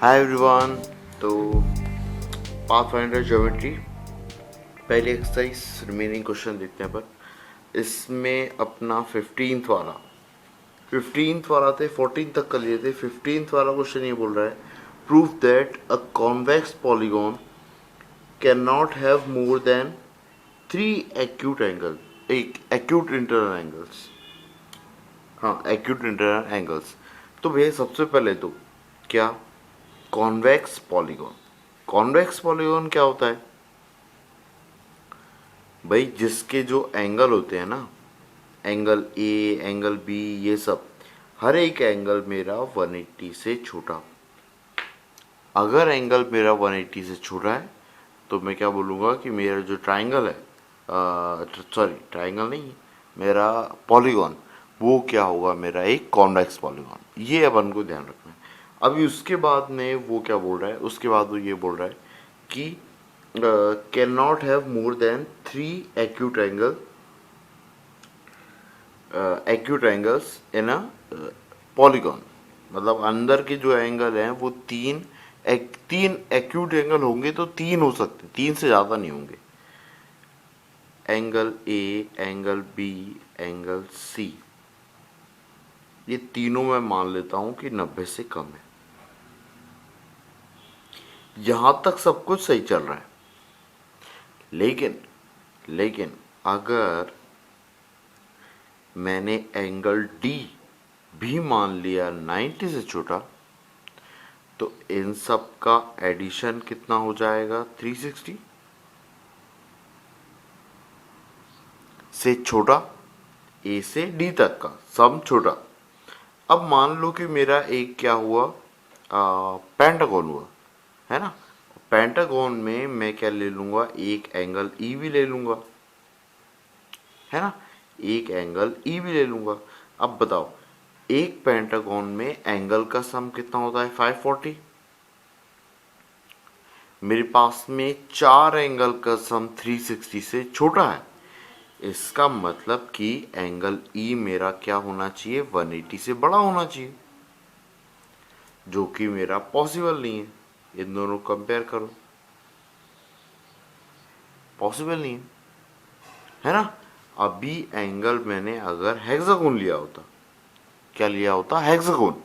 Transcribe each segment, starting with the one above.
Hi everyone. तो pathfinder geometry पहले exercise remaining question देखते हैं। पर इसमें अपना 15th वाला थे, 14 तक कर लिए थे। 15th वाला क्वेश्चन ये बोल रहा है, prove that a convex polygon can not have more than 3 acute angle, एक एक्यूट इंटरनल एंगल्स। हाँ, एक्यूट इंटरनल एंगल्स। तो भैया सबसे पहले तो क्या कॉन्वेक्स पॉलीगॉन, कॉन्वेक्स पॉलीगॉन क्या होता है भाई? जिसके जो एंगल होते हैं ना, एंगल ए, एंगल बी, ये सब, हर एक एंगल मेरा 180 से छोटा। अगर एंगल मेरा 180 से छोटा है तो मैं क्या बोलूँगा कि मेरा जो ट्राइंगल है, सॉरी ट्राइंगल नहीं, मेरा पॉलीगॉन, वो क्या होगा, मेरा एक कॉन्वेक्स पॉलीगॉन। ये अपन को ध्यान रखना है। अभी उसके बाद में वो क्या बोल रहा है, उसके बाद वो ये बोल रहा है कि can not have more than 3 acute angles in a polygon. मतलब अंदर के जो एंगल हैं वो तीन एक्यूट एंगल होंगे, तो 3 हो सकते, 3 से ज़्यादा नहीं होंगे। Angle A, angle B, angle C, ये तीनों मैं मान लेता हूं कि 90 से कम है। यहां तक सब कुछ सही चल रहा है। लेकिन लेकिन अगर मैंने एंगल डी भी मान लिया 90 से छोटा, तो इन सब का एडिशन कितना हो जाएगा? 360 से छोटा, ए से डी तक का सम छोटा। अब मान लो कि मेरा एक क्या हुआ, पेंटागोन हुआ, है ना। पेंटागोन में मैं क्या ले लूंगा, एक एंगल ई भी ले लूंगा, है ना, एक एंगल ई भी ले लूंगा। अब बताओ, एक पेंटागोन में एंगल का सम कितना होता है? 540। मेरे पास में 4 एंगल का सम 360 से छोटा है। इसका मतलब कि एंगल ई मेरा क्या होना चाहिए? 180 से बड़ा होना चाहिए, जो कि मेरा पॉसिबल नहीं है। इन दोनों कंपेयर करो, पॉसिबल नहीं है ना। अभी एंगल मैंने अगर हेक्सागोन लिया होता, क्या लिया होता? हेक्सागोन।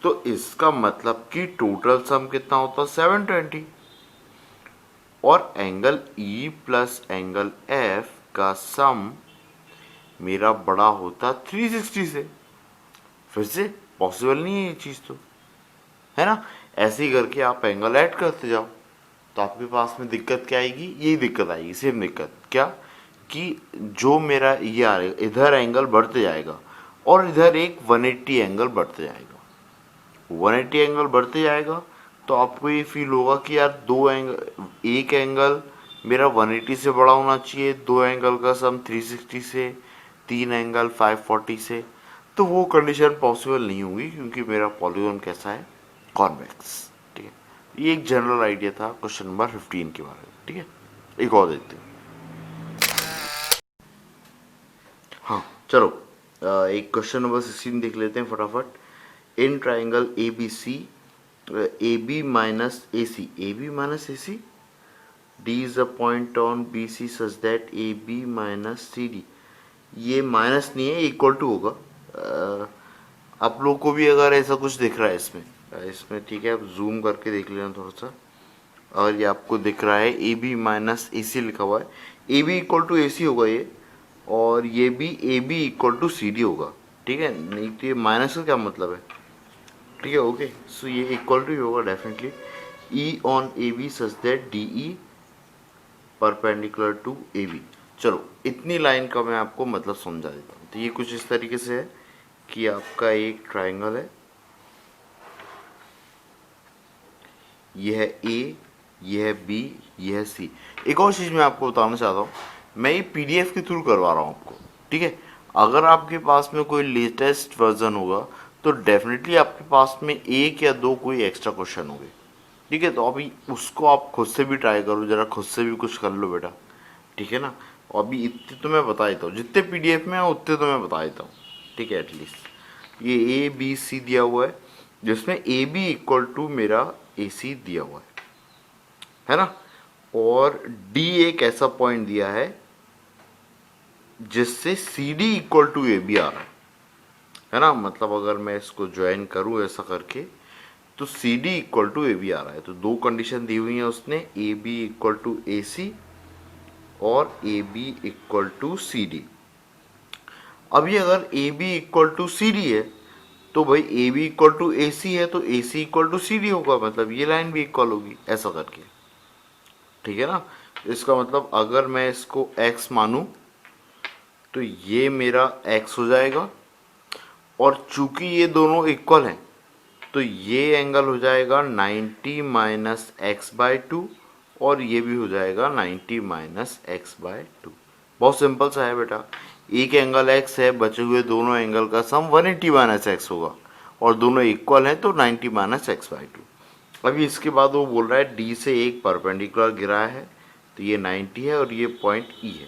तो इसका मतलब कि टोटल सम कितना होता? 720। और angle E plus angle F का सम मेरा बड़ा होता 360 से। फिर से पॉसिबल नहीं है ये चीज़, तो है ना। ऐसे ही करके आप एंगल ऐड करते जाओ, तो आपके पास में दिक्कत क्या आएगी? यही दिक्कत आएगी, सेम दिक्कत। क्या कि जो मेरा ये आ रहा, इधर एंगल बढ़ते जाएगा और इधर एक 180 एंगल बढ़ते जाएगा। 180 एंगल बढ़ते जाएगा तो आपको ये फील होगा कि यार दो एंगल, एक एंगल मेरा 180 से बड़ा होना चाहिए, दो एंगल का सम 360 से, तीन एंगल 540 से। तो वो कंडीशन पॉसिबल नहीं होगी, क्योंकि मेरा पॉलीगॉन कैसा है? कॉन्वेक्स। ठीक है, ये एक जनरल आइडिया था क्वेश्चन नंबर 15 के बारे में। ठीक है, एक और देखते हैं। हाँ चलो, एक क्वेश्चन नंबर 16 देख लेते हैं फटाफट। In triangle A B C, A B minus A C, A B minus A C, D is a point on B C such that A B minus C D. ये minus नहीं है, equal to होगा। आप लोग को भी अगर ऐसा कुछ दिख रहा है इसमें ठीक है, आप जूम करके देख लेना थोड़ा सा। और ये आपको दिख रहा है ए बी माइनस ए सी लिखा हुआ है, A B equal to A C होगा ये, और ये भी A B equal to C D होगा। ठीक है, नहीं तो ये माइनस का क्या मतलब है? ठीक है, ओके। सो ये इक्वल टू ही होगा definitely. E on A B such that D E perpendicular to A B. चलो इतनी लाइन का मैं आपको मतलब समझा देता हूँ। तो ये कुछ इस तरीके से है कि आपका एक ट्राइंगल है, यह है ए, यह है बी, यह है सी। एक और चीज़ मैं आपको बताना चाहता हूँ, मैं ये पीडीएफ के थ्रू करवा रहा हूँ आपको। ठीक है, अगर आपके पास में कोई लेटेस्ट वर्जन होगा तो डेफिनेटली आपके पास में एक या दो कोई एक्स्ट्रा क्वेश्चन होंगे। ठीक है, तो अभी उसको आप खुद से भी ट्राई करो, जरा खुद से भी कुछ कर लो बेटा। ठीक है ना। और अभी इतने तो मैं बता देता हूँ, जितने पीडीएफ में है उतने तो मैं बता देता हूँ। ठीक है, एटलीस्ट ये ए बी सी दिया हुआ है, जिसमें ए बी इक्वल टू मेरा AC दिया हुआ है ना, और D एक ऐसा पॉइंट दिया है जिससे CD इक्वल टू AB आ रहा है ना, मतलब अगर मैं इसको ज्वाइन करूं ऐसा करके तो CD इक्वल टू AB आ रहा है। तो दो कंडीशन दी हुई है उसने, AB इक्वल टू AC और AB इक्वल टू CD। अभी अगर AB इक्वल टू CD है तो भाई AB इक्वल टू AC है तो AC इक्वल टू CD होगा, मतलब ये लाइन भी इक्वल होगी ऐसा करके, ठीक है ना। इसका मतलब अगर मैं इसको x मानूं तो ये मेरा x हो जाएगा, और चूंकि ये दोनों इक्वल हैं तो ये एंगल हो जाएगा 90 माइनस एक्स बाय टू, और ये भी हो जाएगा 90 माइनस एक्स बाय टू। बहुत सिंपल सा है बेटा, एक एंगल x है, बचे हुए दोनों एंगल का सम 180 माइनस एक्स होगा, और दोनों इक्वल हैं तो 90 माइनस एक्स बाय टू। अभी इसके बाद वो बोल रहा है D से एक परपेंडिकुलर गिरा है, तो ये 90 है और ये पॉइंट E है।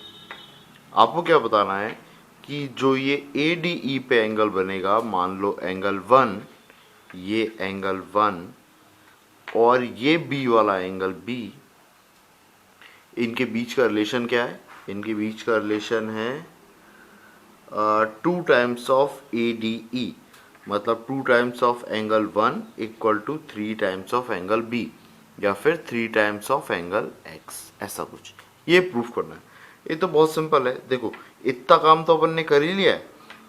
आपको क्या बताना है कि जो ये ADE पे एंगल बनेगा, मान लो एंगल 1, ये एंगल 1 और ये B वाला एंगल B, इनके बीच का रिलेशन क्या है? इनके बीच का रिलेशन है 2 टाइम्स ऑफ ADE, मतलब 2 times of angle 1 equal to 3 times of angle B, या फिर 3 टाइम्स ऑफ एंगल X, ऐसा कुछ ये प्रूफ करना है। ये तो बहुत सिंपल है, देखो इतना काम तो अपन ने कर ही लिया है।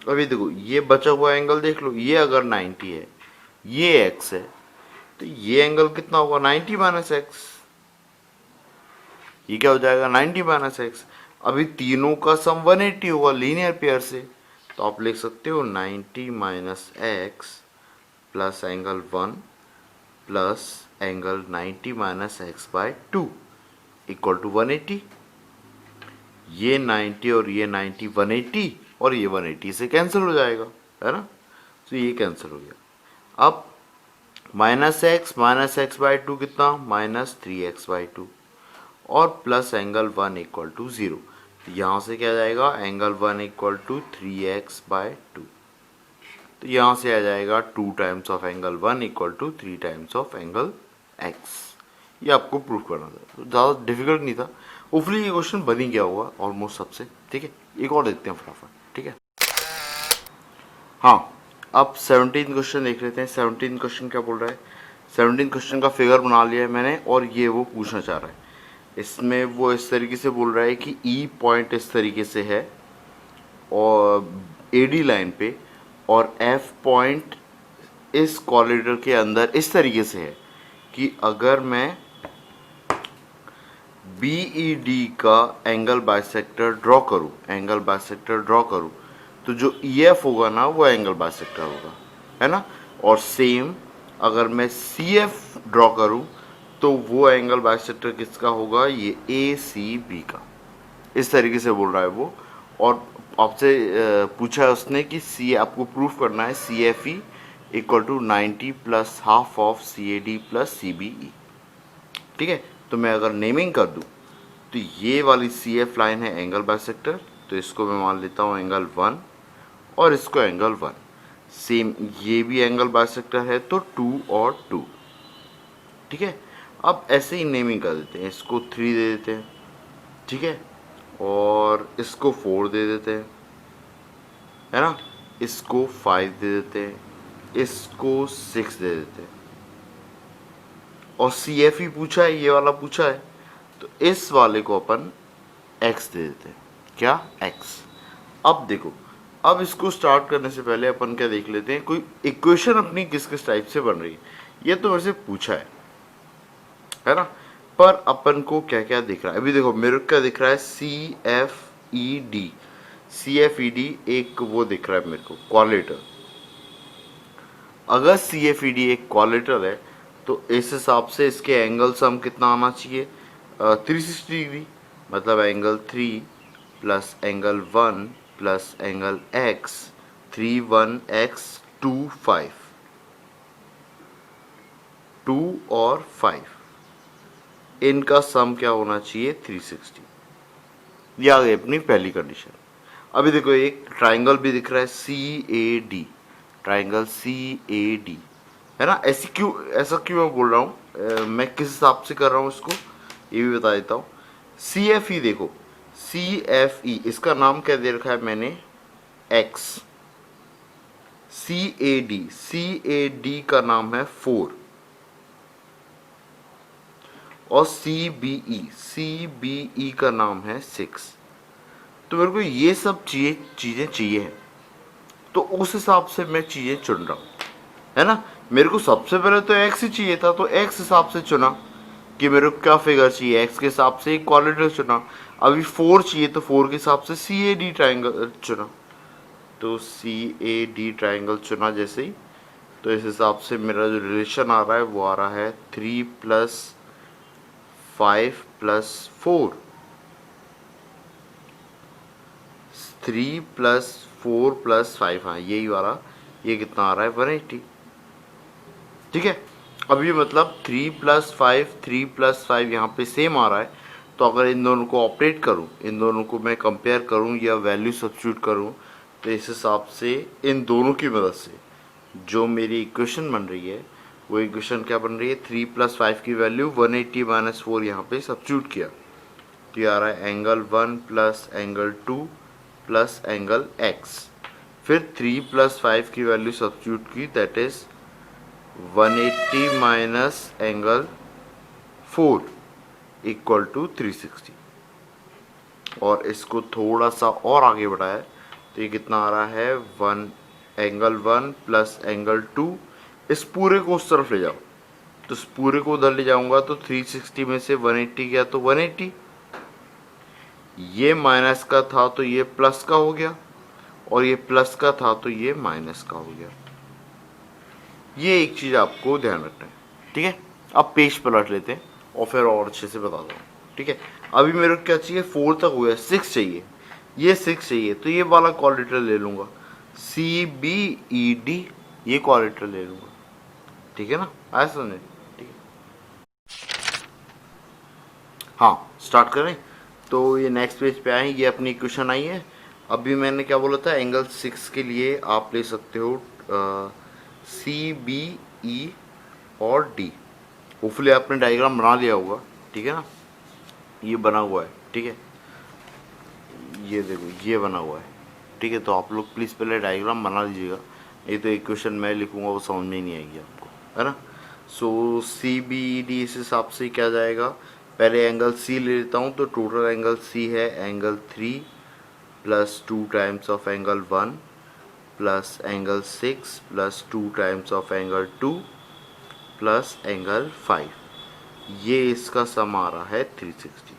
अभी देखो ये बचा हुआ एंगल देख लो, ये अगर 90 है, ये x है, तो ये एंगल कितना होगा 90 माइनस एक्स, ये क्या हो जाएगा 90 माइनस एक्स। अभी तीनों का सम 180 होगा लीनियर पेयर से, तो आप लिख सकते हो 90 minus x plus angle 1 plus angle 90 minus x by 2 equal to 180। ये 90 और ये 90 180, और ये 180 से कैंसिल हो जाएगा, है ना, तो ये कैंसिल हो गया। अब माइनस एक्स बाई टू कितना, माइनस 3x बाई टू, और प्लस एंगल 1 इक्वल टू 0। यहाँ से क्या जाएगा, angle 1 equal to 3x by two, तो यहाँ से आ जाएगा 2 times of angle 1 equal to 3 times of angle x। ये आपको प्रूफ करना था, तो ज़्यादा डिफिकल्ट नहीं था, होपफुली ये क्वेश्चन बन ही गया होगा ऑलमोस्ट सबसे, ठीक है। एक और देखते हैं फटाफट, ठीक है। हाँ, अब 17 क्वेश्चन देख लेते हैं। 17 क्वेश्चन क्या बोल रहा है, 17 क्वेश्चन का फिगर बना लिया है मैंने, और ये वो पूछना चाह रहा है। इसमें वो इस तरीके से बोल रहा है कि ई पॉइंट इस तरीके से है और एडी लाइन पे, और एफ पॉइंट इस कॉरिडोर के अंदर इस तरीके से है कि अगर मैं BED का एंगल बाइसेक्टर ड्रॉ करूँ, एंगल बाइसेक्टर ड्रॉ करूँ, तो जो EF होगा ना वो एंगल बाइसेक्टर होगा, है ना। और सेम अगर मैं CF ड्रॉ करूँ तो वो एंगल बाइसेक्टर किसका होगा, ये ACB का। इस तरीके से बोल रहा है वो, और आपसे पूछा है उसने कि सी आपको प्रूफ करना है CFE equal to 90 plus half of CAD plus CBE, ठीक है। तो मैं अगर नेमिंग कर दूं तो ये वाली CF लाइन है एंगल बाइसेक्टर, तो इसको मैं मान लेता हूँ एंगल 1 और इसको एंगल 1। सेम ये भी एंगल बाइसेक्टर है तो 2 और 2, ठीक है। अब ऐसे ही नेमिंग कर देते हैं, इसको 3 दे देते हैं, ठीक है, और इसको 4 दे देते हैं, है ना, इसको 5 दे देते हैं, इसको 6 दे देते हैं, और CFE पूछा है, ये वाला पूछा है, तो इस वाले को अपन x दे देते हैं, क्या x। अब देखो, अब इसको स्टार्ट करने से पहले अपन क्या देख लेते हैं, कोई इक्वेशन अपनी किस किस टाइप से बन रही है, ये तो वैसे पूछा है ना, पर अपन को क्या क्या दिख रहा है। अभी देखो मेरे को क्या दिख रहा है, CFED एक वो दिख रहा है मेरे को क्वालिटर। अगर CFED एक क्वालिटर है तो इस हिसाब से इसके एंगल सम कितना आना चाहिए, 360 डिग्री, मतलब angle 3 plus angle 1 plus angle x, 3 1x 2 5, 2 और 5, इनका सम क्या होना चाहिए 360। ये आ गई अपनी पहली कंडीशन। अभी देखो एक ट्राइंगल भी दिख रहा है CAD, ट्राइंगल CAD, है ना। ऐसा क्यों मैं बोल रहा हूँ, मैं किस हिसाब से कर रहा हूँ इसको ये भी बता देता हूँ। सी एफ ई देखो, सी एफ ई इसका नाम क्या दे रखा है मैंने, एक्स। सी ए डी का नाम है 4 और सी बी ई का नाम है 6। तो मेरे को ये सब चीज़ें चाहिए हैं, तो उस हिसाब से मैं चीज़ें चुन रहा हूँ, है ना। मेरे को सबसे पहले तो एक्स ही चाहिए था, तो एक्स हिसाब से चुना कि मेरे को क्या फिगर चाहिए, एक्स के हिसाब से एक क्वाड्रेटर चुना। अभी 4 चाहिए तो 4 के हिसाब से सी ए डी ट्राइंगल चुना, तो सी ए डी ट्राइंगल चुना जैसे ही, तो इस हिसाब से मेरा जो रिलेशन आ रहा है वो आ रहा है 3+5+4, 3+4+5, हाँ यही वाला, ये कितना आ रहा है 180। ठीक है। अब ये मतलब 3+5 यहाँ पे सेम आ रहा है, तो अगर इन दोनों को ऑपरेट करूँ, इन दोनों को मैं कंपेयर करूँ या वैल्यू सब्स्टिट्यूट करूँ, तो इस हिसाब से इन दोनों की मदद से जो मेरी इक्वेशन बन रही है, वो इक्वेशन क्या बन रही है, 3+5 की वैल्यू 180 - 4 यहाँ पे सब्स्टिट्यूट किया, तो ये आ रहा है angle 1 plus angle 2 plus angle x. फिर 3+5 की वैल्यू सब्स्टिट्यूट की, that is 180 minus angle 4 equal to 360। और इसको थोड़ा सा और आगे बढ़ाया तो ये कितना आ रहा है, एंगल 1 प्लस एंगल 2। इस पूरे को उस तरफ ले जाओ, तो इस पूरे को उधर ले जाऊंगा तो 360 में से 180 गया तो 180, ये माइनस का था तो ये प्लस का हो गया, और ये प्लस का था तो ये माइनस का हो गया। ये एक चीज़ आपको ध्यान रखना है, ठीक है। अब पेज पलट लेते हैं और फिर और अच्छे से बता दो, ठीक है। अभी मेरे को क्या चाहिए, 4 तक हो गया, 6 चाहिए, ये 6 चाहिए, तो ये वाला क्वाड्रेटर ले लूँगा, सी बी ई डी, ये क्वाड्रेटर ले लूँगा, ठीक है ना, आया समझे, ठीक है। हाँ स्टार्ट करें, तो ये नेक्स्ट पेज पे आए, ये अपनी इक्वेशन आई है। अभी मैंने क्या बोला था, एंगल 6 के लिए आप ले सकते हो सी बी ई और डी। होपफुली आपने डायग्राम बना लिया होगा, ठीक है ना, ये बना हुआ है, ठीक है, ये देखो ये बना हुआ है, ठीक है। तो आप लोग प्लीज़ पहले डायग्राम बना लीजिएगा, ये तो इक्वेशन मैं लिखूंगा वो समझ में ही नहीं आएगी आपको, है ना। सो सी बी ई डी इस हिसाब से क्या जाएगा, पहले एंगल सी ले लेता हूँ, तो टोटल एंगल सी है angle 3 plus 2 times of angle 1 plus angle 6 plus 2 times of angle 2 plus angle 5, ये इसका सम आ रहा है 360,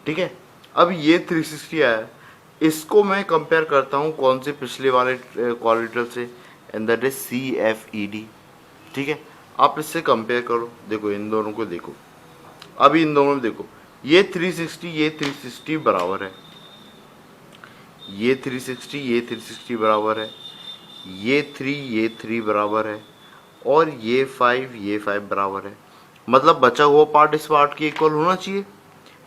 ठीक है। अब ये 360 आया, इसको मैं कंपेयर करता हूँ कौन से पिछले वाले क्वाड्रेटर से, and that is C F E D, ठीक है। आप इससे कंपेयर करो, देखो इन दोनों को देखो, अभी इन दोनों में देखो, ये 360 बराबर है, ये 360 बराबर है, ये 3 बराबर है, और ये 5 बराबर है, मतलब बचा हुआ पार्ट इस पार्ट के इक्वल होना चाहिए,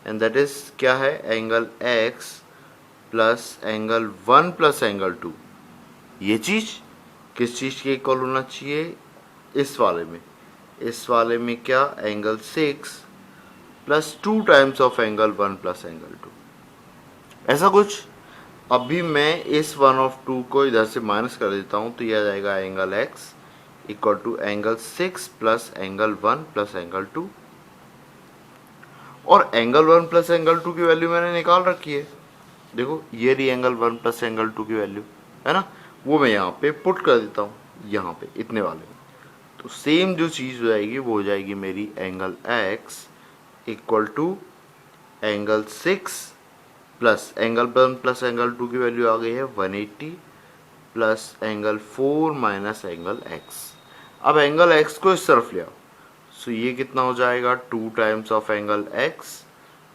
एंड दैट इज क्या है, angle x plus angle 1 plus angle 2। ये चीज़ किस चीज़ के इक्वल होना चाहिए, इस वाले में क्या, angle 6 plus 2 times of angle 1 plus angle 2, ऐसा कुछ। अभी मैं इस 1/2 को इधर से माइनस कर देता हूँ, तो यह आ जाएगा angle x equal to angle 6 plus angle 1 plus angle 2, और एंगल 1 प्लस एंगल 2 की वैल्यू मैंने निकाल रखी है, देखो ये रही एंगल 1 प्लस एंगल 2 की वैल्यू, है ना, वो मैं यहाँ पे पुट कर देता हूँ, यहाँ पे इतने वाले में। तो सेम जो चीज़ हो जाएगी वो हो जाएगी मेरी angle x equal to angle 6 plus angle 1 plus angle 2 की वैल्यू आ गई है 180 plus angle 4 minus angle x. अब एंगल एक्स को इस तरफ ले आओ, सो ये कितना हो जाएगा, 2 times of angle x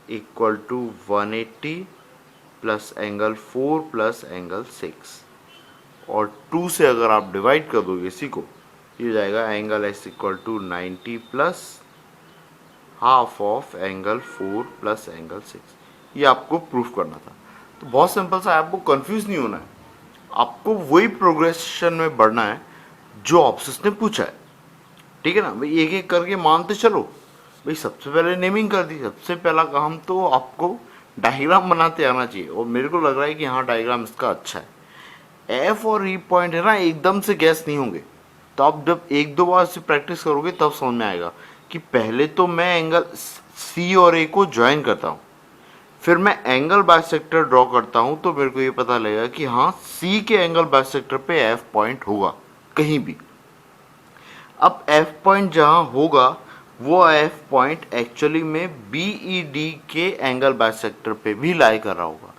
equal to 180 plus angle 4 plus angle 6, और 2 से अगर आप डिवाइड कर दोगे इसी को, ये हो जाएगा angle x equal to 90 plus half of angle 4 plus angle 6। ये आपको प्रूफ करना था, तो बहुत सिंपल सा, आपको कंफ्यूज नहीं होना है, आपको वही प्रोग्रेशन में बढ़ना है जो ऑप्शंस ने पूछा है, ठीक है ना भाई। एक एक करके मानते चलो भाई। सबसे पहले नेमिंग कर दी, सबसे पहला काम तो आपको डायग्राम बनाते आना चाहिए, और मेरे को लग रहा है कि हाँ डायग्राम इसका अच्छा है। एफ और ई पॉइंट है ना, एकदम से गैस नहीं होंगे, तो आप जब एक दो बार से प्रैक्टिस करोगे तब समझ में आएगा कि पहले तो मैं एंगल सी और ए को ज्वाइन करता हूँ, फिर मैं एंगल बाइसेक्टर ड्रॉ करता हूँ, तो मेरे को ये पता लगेगा कि हाँ सी के एंगल बाइसेक्टर पे एफ पॉइंट होगा कहीं भी। अब एफ पॉइंट जहाँ होगा वो एफ पॉइंट एक्चुअली में बी ई डी के एंगल बाइसेक्टर पे भी लाई कर रहा होगा।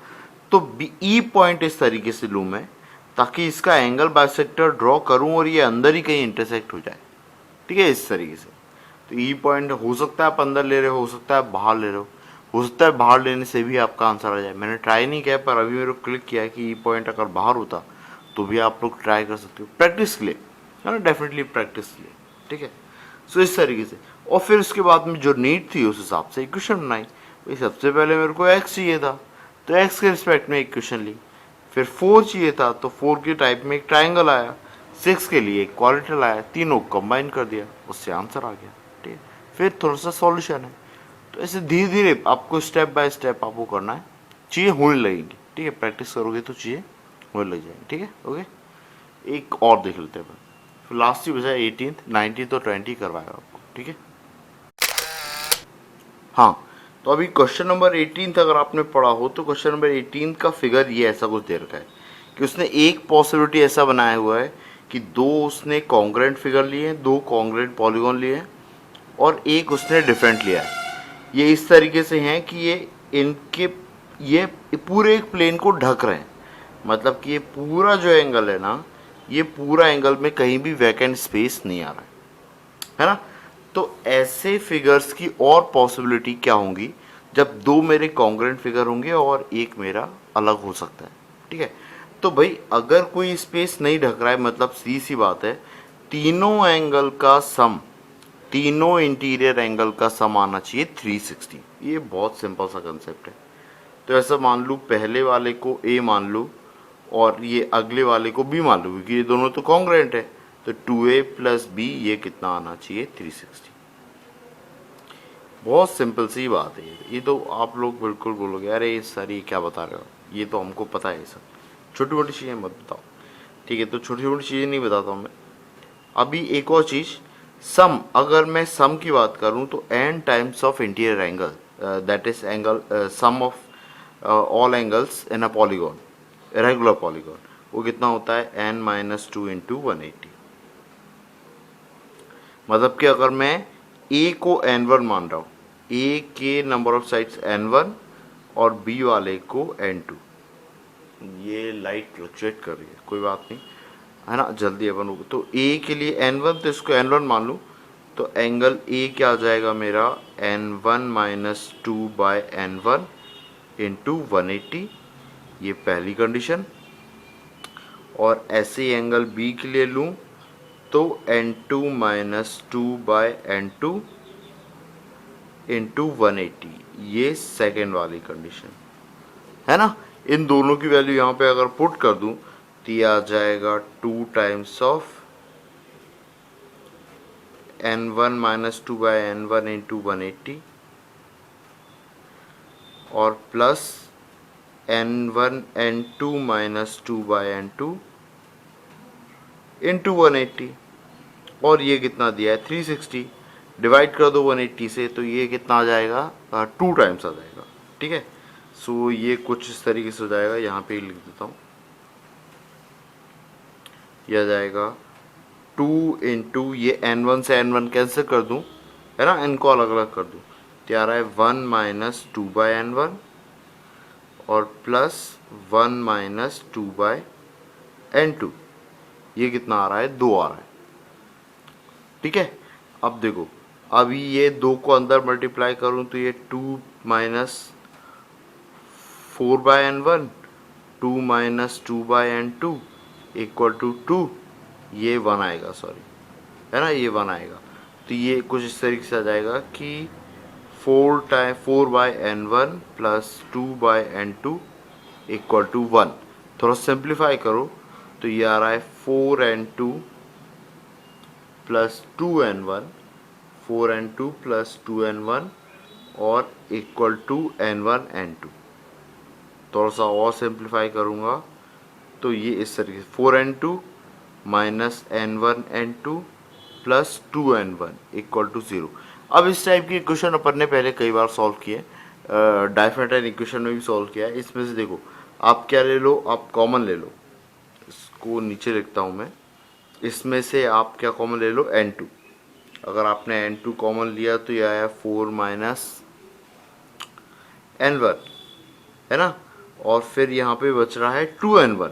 तो बी ई पॉइंट इस तरीके से लूँ मैं, ताकि इसका एंगल बाइसेक्टर ड्रॉ करूँ और ये अंदर ही कहीं इंटरसेक्ट हो जाए, ठीक है, इस तरीके से। तो ई पॉइंट हो सकता है आप अंदर ले रहे हो सकता है बाहर ले रहे हो सकता है बाहर लेने से भी आपका आंसर आ जाए। मैंने ट्राई नहीं किया, पर अभी मेरे को क्लिक किया कि ई पॉइंट अगर बाहर होता तो भी आप लोग ट्राई कर सकते हो, प्रैक्टिस के लिए, है ना, डेफिनेटली प्रैक्टिस के लिए, ठीक है। सो इस तरीके से, और फिर उसके बाद में जो नीड थी उस हिसाब से इक्वेशन बनाई भाई। सबसे पहले मेरे को एक्स चाहिए था, तो एक्स के रिस्पेक्ट में इक्वेशन ली। फिर 4 चाहिए था, तो 4 के टाइप में एक ट्राइंगल आया। 6 के लिए एक क्वाड्रेटरल आया, तीनों कंबाइन कर दिया, उससे आंसर आ गया, ठीक है। फिर थोड़ा सा सॉल्यूशन है। तो ऐसे धीरे धीरे आपको स्टेप बाय स्टेप आपको करना है, चीज़ें होने लगेंगी, ठीक है। प्रैक्टिस करोगे तो चीज़ें होने लग जाएंगी, ठीक है, ओके। एक और देख लेते हैं, फिर लास्ट ही बचा 18th, 19th और 20 करवाएगा आपको, ठीक है। हाँ, तो अभी क्वेश्चन नंबर 18 अगर आपने पढ़ा हो तो क्वेश्चन नंबर 18 का फिगर ये ऐसा कुछ दे रखा है कि उसने एक पॉसिबिलिटी ऐसा बनाया हुआ है कि दो उसने कॉन्ग्रेंट फिगर लिए हैं, दो कॉन्ग्रेंट पॉलीगॉन लिए हैं, और एक उसने डिफरेंट लिया है। ये इस तरीके से हैं कि ये पूरे एक प्लेन को ढक रहे हैं, मतलब कि ये पूरा जो एंगल है ना, ये पूरा एंगल में कहीं भी वैकेंट स्पेस नहीं आ रहा है ना। तो ऐसे फिगर्स की और पॉसिबिलिटी क्या होंगी जब दो मेरे कॉन्ग्रेंट फिगर होंगे और एक मेरा अलग हो सकता है, ठीक है। तो भाई अगर कोई स्पेस नहीं ढक रहा है, मतलब सीधी सी बात है, तीनों एंगल का सम, तीनों इंटीरियर एंगल का सम आना चाहिए 360। ये बहुत सिंपल सा कंसेप्ट है। तो ऐसा मान लूँ, पहले वाले को ए मान लूँ और ये अगले वाले को बी मान लूँ, क्योंकि ये दोनों तो कॉन्ग्रेंट है। तो 2a प्लस बी ये कितना आना चाहिए 360। बहुत सिंपल सी बात है ये तो आप लोग बिल्कुल बोलोगे अरे सर ये क्या बता रहे हो, ये तो हमको पता है, सब छोटी मोटी चीज़ें मत बताओ, ठीक है। तो छोटी छोटी चीज़ें नहीं बताता हूँ मैं। अभी एक और चीज़, सम, अगर मैं सम की बात करूँ तो n times of interior angle, that is angle sum of all angles in a polygon, regular polygon, वो कितना होता है n माइनस 2 इंटू 180। मतलब कि अगर मैं a को n1 मान रहा हूँ, a के नंबर ऑफ साइड्स n1 और b वाले को n2, ये लाइट फ्लक्चुएट कर रही है, कोई बात नहीं, है ना, जल्दी अपन होगा। तो a के लिए n1, तो इसको n1 मान लूँ, तो एंगल a क्या आ जाएगा मेरा n1 minus 2 by n1 into 180, ये पहली कंडीशन। और ऐसे ही एंगल b के लिए लूँ तो n2 minus 2 by n2 into 180, ये सेकेंड वाली कंडीशन है ना। इन दोनों की वैल्यू यहाँ पे अगर पुट कर दूँ तो ये आ जाएगा 2 times of n1 minus 2 by n1 into 180 और plus n1 n2 minus 2 by n2 into 180, और ये कितना दिया है 360, डिवाइड कर दो 180 से, तो ये कितना आ जाएगा 2 टाइम्स आ जाएगा, ठीक है। सो ये कुछ इस तरीके से हो जाएगा, यहाँ पे लिख देता हूँ, ये आ जाएगा 2 इंटू, ये n1 से n1 कैंसिल कर दूँ, है ना, इनको अलग अलग कर दूँ, तो आ रहा है 1 माइनस 2 बाय n1 और प्लस 1 माइनस 2 बाय n2, ये कितना आ रहा है 2 आ रहा है, ठीक है। अब देखो, अभी ये 2 को अंदर मल्टीप्लाई करूं तो ये 2 minus 4 by n1, 2 minus 2 by n2 equal to 2, ये 1 आएगा, सॉरी, है ना, ये 1 आएगा। तो ये कुछ इस तरीके से आ जाएगा कि 4 by n1 plus 2 by n2 equal to 1। थोड़ा सिंप्लीफाई करो तो ये आ रहा है 4n2 plus 2n1, 4n2 plus 2n1 और इक्वल टू n1 n2। थोड़ा सा और सिंप्लीफाई करूँगा तो ये इस तरीके से 4n2 minus n1 n2 plus 2n1 equal to 0। अब इस टाइप की इक्वेशन अपन ने पहले कई बार सॉल्व किए, डाइफेरेंट इक्वेशन में भी सॉल्व किया है। इसमें से देखो आप क्या ले लो, आप कॉमन ले लो, इसको नीचे लिखता हूँ मैं। इसमें से आप क्या कॉमन ले लो, n2। अगर आपने n2 कॉमन लिया तो यह आया 4 माइनस n1, है ना। और फिर यहाँ पे बच रहा है 2n1,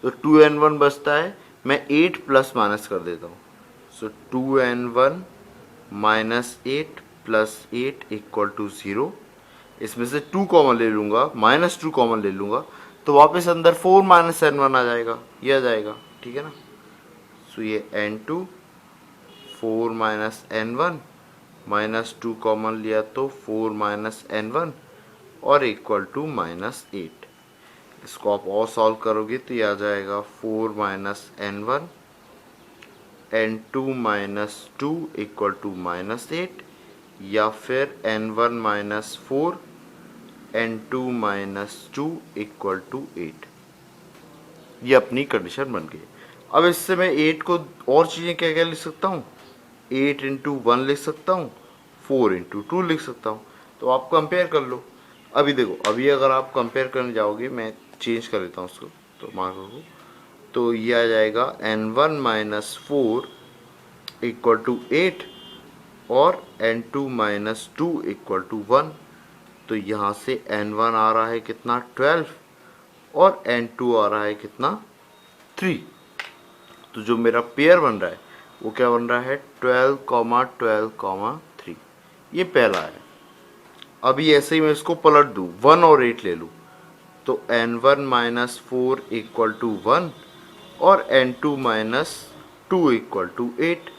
तो 2n1 बचता है, मैं 8 प्लस माइनस कर देता हूँ। So 2n1 minus 8 plus 8 equal to 0। इसमें से 2 कॉमन ले लूँगा, माइनस 2 कॉमन ले लूँगा तो वापस अंदर 4 माइनस n1 आ जाएगा, ये आ जाएगा, ठीक है ना। सो ये n2 4 minus n1 minus 2 common लिया तो 4 माइनस n1 और इक्वल टू माइनस 8। इसको आप और सॉल्व करोगे तो ये आ जाएगा 4 minus n1 n2 minus 2 equal to minus 8, या फिर n1 minus 4 n2 minus 2 equal to 8। ये अपनी कंडीशन बन गई। अब इससे मैं 8 को और चीज़ें क्या क्या लिख सकता हूँ, 8 इंटू 1 लिख सकता हूँ, 4 इंटू 2 लिख सकता हूँ। तो आप कंपेयर कर लो। अभी देखो, अभी अगर आप कंपेयर करने जाओगे, मैं चेंज कर लेता हूँ उसको, तो मार्कर को, तो ये आ जाएगा n1 माइनस 4 इक्वल टू 8 और n2 माइनस 2 इक्वल टू 1। तो यहाँ से n1 आ रहा है कितना, 12, और n2 आ रहा है कितना, 3। तो जो मेरा पेयर बन रहा है वो क्या बन रहा है, 12, 12, 3। ये पहला है। अभी ऐसे ही मैं इसको पलट दूँ, 1 और 8 ले लूँ, तो n1 माइनस 4 इक्वल टू 1 और n2 माइनस 2 इक्वल टू 8।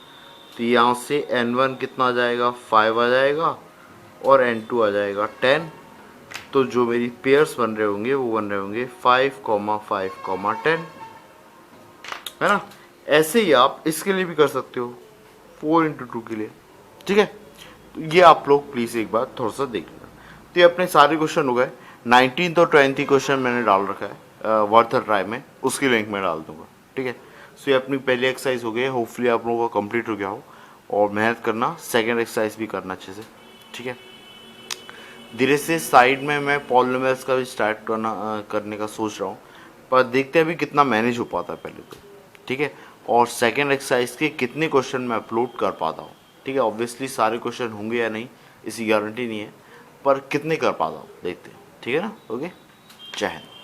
तो यहाँ से n1 कितना आ जाएगा, 5 आ जाएगा, और n2 आ जाएगा 10। तो जो मेरी पेयर्स बन रहे होंगे वो बन रहे होंगे 5, 5, 10, है ना। ऐसे ही आप इसके लिए भी कर सकते हो, 4 इंटू 2 के लिए, ठीक है। तो ये आप लोग प्लीज़ एक बार थोड़ा सा देख लेना। तो ये अपने सारे क्वेश्चन हो गए। 19 और 20 क्वेश्चन मैंने डाल रखा है वर्थ अ ट्राई में, उसकी लिंक मैं डाल दूंगा, ठीक है। सो ये अपनी पहली एक्सरसाइज हो गई, होपफुली आप लोगों का कंप्लीट हो गया हो। और मेहनत करना, सेकेंड एक्सरसाइज भी करना अच्छे से, ठीक है। धीरे से साइड में मैं पॉलिनोमियल्स का भी स्टार्ट करने का सोच रहा हूँ, पर देखते हैं अभी कितना मैनेज हो पाता है पहले तो, ठीक है। और सेकेंड एक्सरसाइज के कितने क्वेश्चन मैं अपलोड कर पाता हूँ, ठीक है। ऑब्वियसली सारे क्वेश्चन होंगे या नहीं इसकी गारंटी नहीं है, पर कितने कर पाता हूँ देखते हैं, ठीक है ना। ओके, जय हिंद।